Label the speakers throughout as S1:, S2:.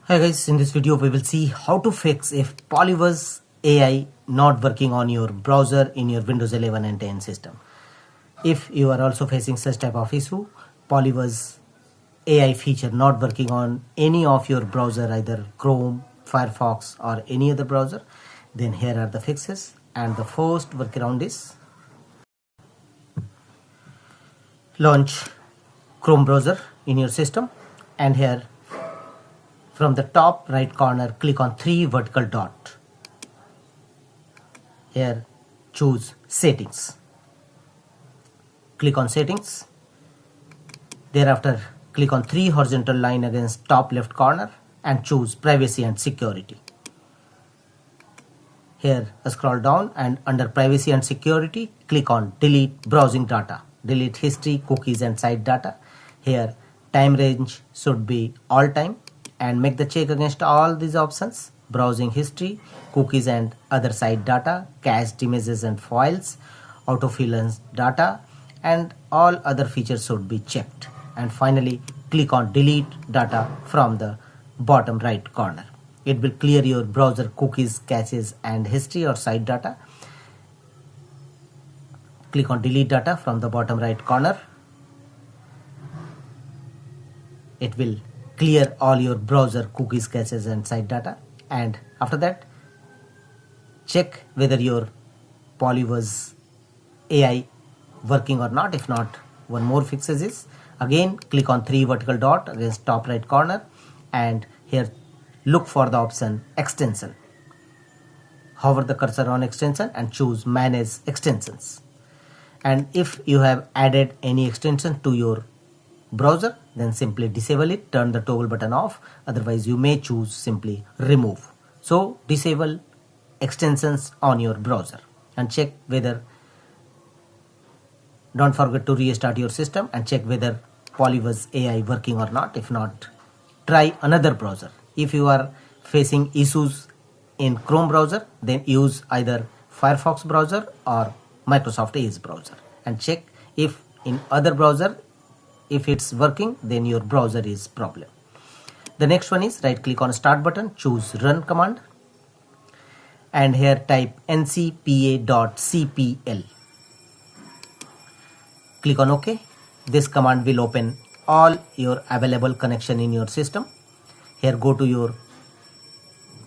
S1: Hi guys, in this video we will see how to fix if PolyBuzz AI not working on your browser in your Windows 11 and 10 system. If you are also facing such type of issue, PolyBuzz AI feature not working on any of your browser, either Chrome, Firefox or any other browser, then here are the fixes. And the first workaround is launch Chrome browser in your system, and here from the top right corner click on 3 vertical dot. Here choose settings. Click on settings. Thereafter click on 3 horizontal line against top left corner and choose privacy and security. Here scroll down and under privacy and security click on delete browsing data. Delete history, cookies and site data. Here time range should be all time, and make the check against all these options: browsing history, cookies and other site data, cached images and files, autofill data, and all other features should be checked. And finally click on delete data from the bottom right corner. It will clear your browser cookies, caches and history or site data. Click on delete data from the bottom right corner. It will clear all your browser cookies, caches and site data. And after that, check whether your PolyBuzz AI working or not. If not, one more fixes is, again click on 3 vertical dot against top right corner, and here look for the option extension. Hover the cursor on extension and choose manage extensions. And if you have added any extension to your browser, then simply disable it, turn the toggle button off. Otherwise you may choose simply remove. So disable extensions on your browser and check whether, don't forget to restart your system and check whether PolyBuzz AI working or not. If not, try another browser. If you are facing issues in Chrome browser, then use either Firefox browser or Microsoft Edge browser and check if in other browser, if it's working, then your browser is problem. The next one is right click on start button, choose run command, and here type ncpa.cpl. Click on OK. This command will open all your available connection in your system. Here go to your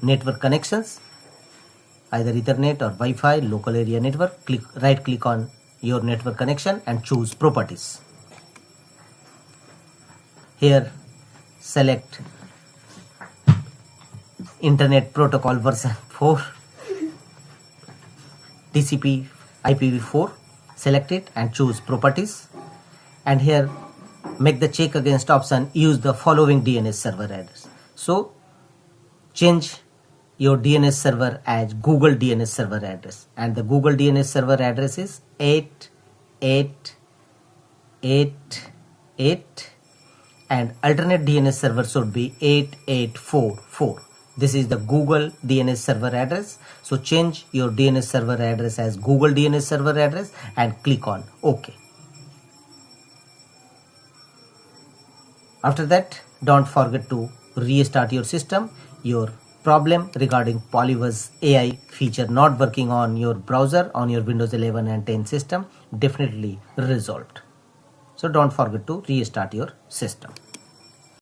S1: network connections, either Ethernet or Wi-Fi, local area network. Right click on your network connection and choose properties. Here select Internet Protocol version 4, TCP IPv4. Select it and choose properties, and here make the check against option use the following DNS server address. So change your DNS server as Google DNS server address, and the Google DNS server address is 8888, and alternate DNS server should be 8844. This is the Google DNS server address. So change your DNS server address as Google DNS server address and click on OK. After that, don't forget to restart your system. Your problem regarding PolyBuzz AI feature not working on your browser on your Windows 11 and 10 system definitely resolved. So don't forget to restart your system.